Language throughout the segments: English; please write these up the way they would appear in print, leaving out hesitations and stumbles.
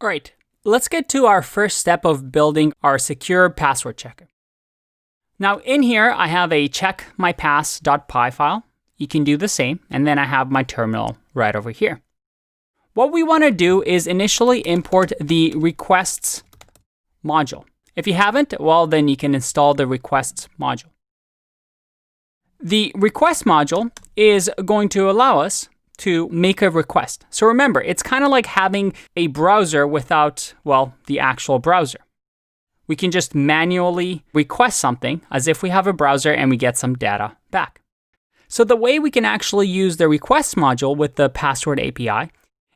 All right, let's get to our first step of building our secure password checker. Now in here, I have a checkmypass.py file. You can do the same, and then I have my terminal right over here. What we want to do is initially import the requests module. If you haven't, well, then you can install the requests module. The request module is going to allow us to make a request. So remember, it's kind of like having a browser without, well, the actual browser. We can just manually request something as if we have a browser and we get some data back. So the way we can actually use the request module with the password API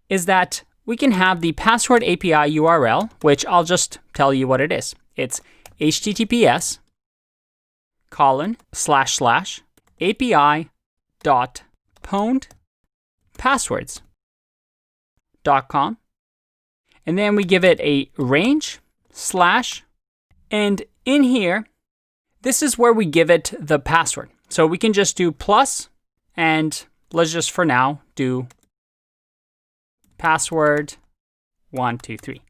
is that we can have the password API URL, which I'll just tell you what it is. It's https://api.pwnedpasswords.com. And then we give it a range /, and in here, this is where we give it the password. So we can just do plus, and let's just for now do password 123.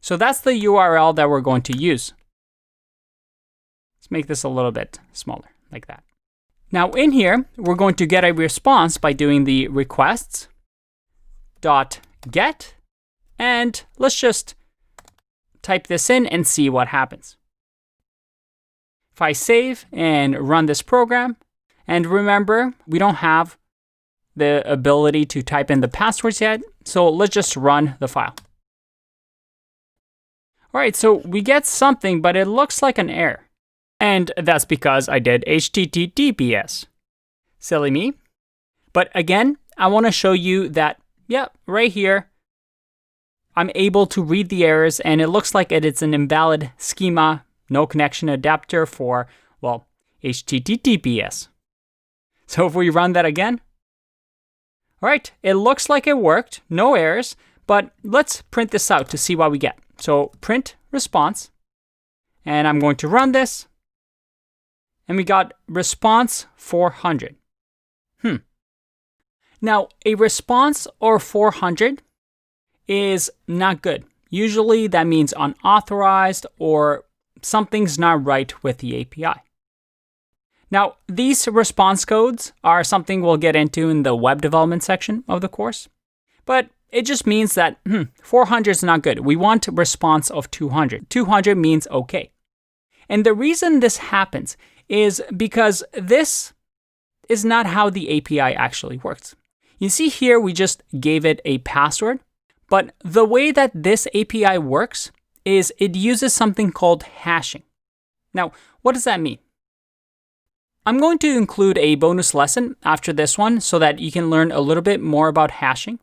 So that's the URL that we're going to use. Let's make this a little bit smaller, like that. Now in here, we're going to get a response by doing the requests.get, and let's just type this in and see what happens. If I save and run this program, and remember, we don't have the ability to type in the passwords yet, so let's just run the file. All right, so we get something, but it looks like an error. And that's because I did HTTPS. Silly me. But again, I want to show you that, yeah, right here, I'm able to read the errors, and it looks like it's an invalid schema, no connection adapter for, well, HTTPS. So if we run that again, all right, it looks like it worked, no errors, but let's print this out to see what we get. So print response, and I'm going to run this, and we got response 400. Now, a response or 400 is not good. Usually that means unauthorized or something's not right with the API. Now, these response codes are something we'll get into in the web development section of the course, but it just means that 400 is not good. We want a response of 200. 200 means okay. And the reason this happens is because this is not how the API actually works. You see here, we just gave it a password, but the way that this API works is it uses something called hashing. Now, what does that mean? I'm going to include a bonus lesson after this one so that you can learn a little bit more about hashing.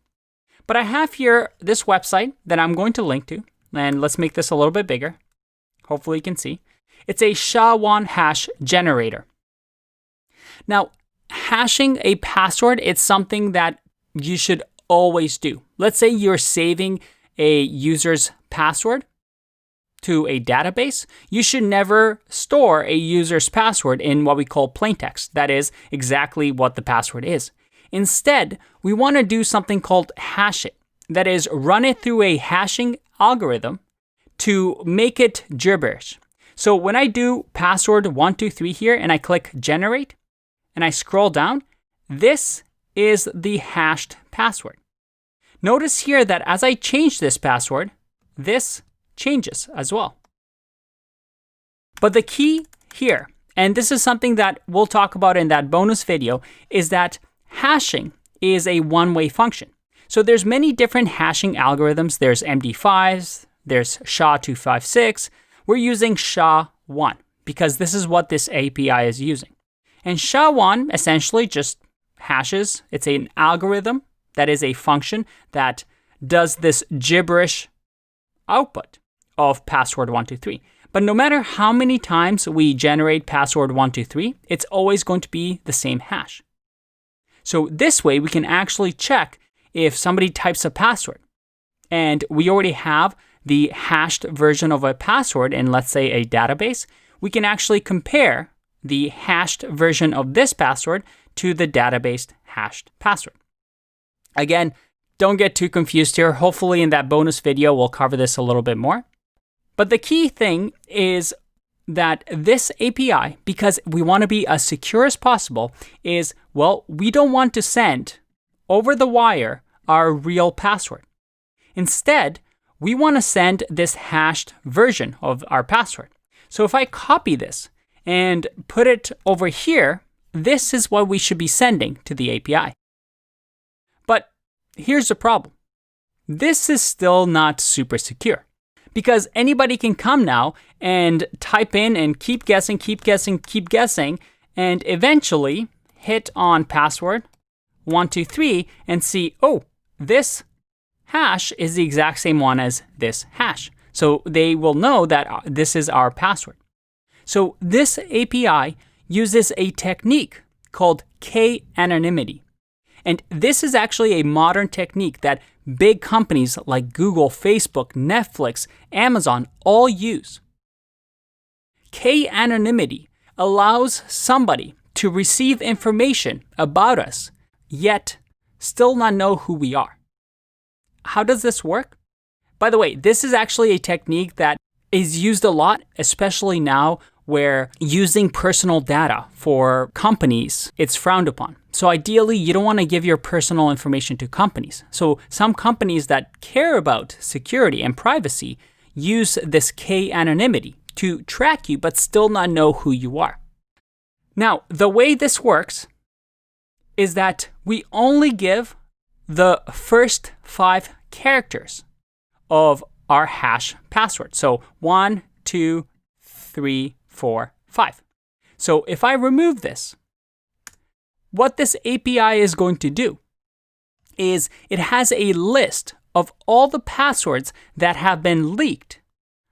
But I have here this website that I'm going to link to, and let's make this a little bit bigger. Hopefully you can see. It's a SHA-1 hash generator. Now, hashing a password, it's something that you should always do. Let's say you're saving a user's password to a database. You should never store a user's password in what we call plaintext. That is exactly what the password is. Instead, we want to do something called hash it. That is, run it through a hashing algorithm to make it gibberish. So when I do password 123 here and I click generate and I scroll down, this is the hashed password. Notice here that as I change this password, this changes as well. But the key here, and this is something that we'll talk about in that bonus video, is that hashing is a one-way function. So there's many different hashing algorithms. There's MD5s, there's SHA-256. We're using SHA-1 because this is what this API is using. And SHA-1 essentially just hashes. It's an algorithm that is a function that does this gibberish output of password 123. But no matter how many times we generate password 123, it's always going to be the same hash. So this way we can actually check if somebody types a password and we already have the hashed version of a password in, let's say, a database, we can actually compare the hashed version of this password to the database hashed password. Again, don't get too confused here. Hopefully in that bonus video, we'll cover this a little bit more. But the key thing is that this API, because we want to be as secure as possible, is, well, we don't want to send over the wire our real password. Instead, we want to send this hashed version of our password. So if I copy this and put it over here, this is what we should be sending to the API. But here's the problem. This is still not super secure, because anybody can come now and type in and keep guessing, and eventually hit on password 123 and see, oh, this hash is the exact same one as this hash. So they will know that this is our password. So this API uses a technique called K-anonymity. And this is actually a modern technique that big companies like Google, Facebook, Netflix, Amazon all use. K-anonymity allows somebody to receive information about us, yet still not know who we are. How does this work? By the way, this is actually a technique that is used a lot, especially now where using personal data for companies, it's frowned upon. So ideally, you don't want to give your personal information to companies. So some companies that care about security and privacy use this K-anonymity to track you, but still not know who you are. Now, the way this works is that we only give the first 5 characters of our hash password. So 1, 2, 3, 4, 5. So if I remove this, what this API is going to do is it has a list of all the passwords that have been leaked.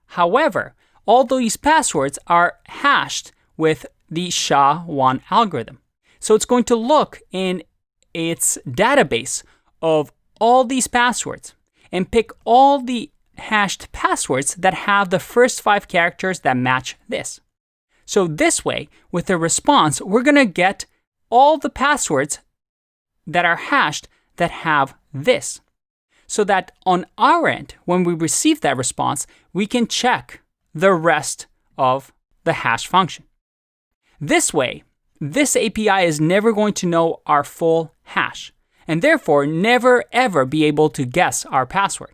However, all these passwords are hashed with the SHA-1 algorithm. So it's going to look in its database of all these passwords and pick all the hashed passwords that have the first 5 characters that match this. So this way, with the response, we're going to get all the passwords that are hashed that have this. So that on our end, when we receive that response, we can check the rest of the hash function. This way, this API is never going to know our full hash, and therefore never ever be able to guess our password.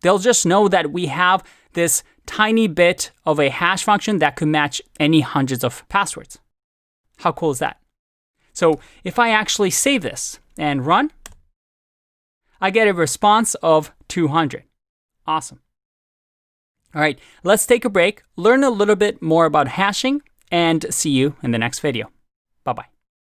They'll just know that we have this tiny bit of a hash function that could match any hundreds of passwords. How cool is that? So if I actually save this and run, I get a response of 200. Awesome. All right, let's take a break, learn a little bit more about hashing, and see you in the next video. Bye-bye.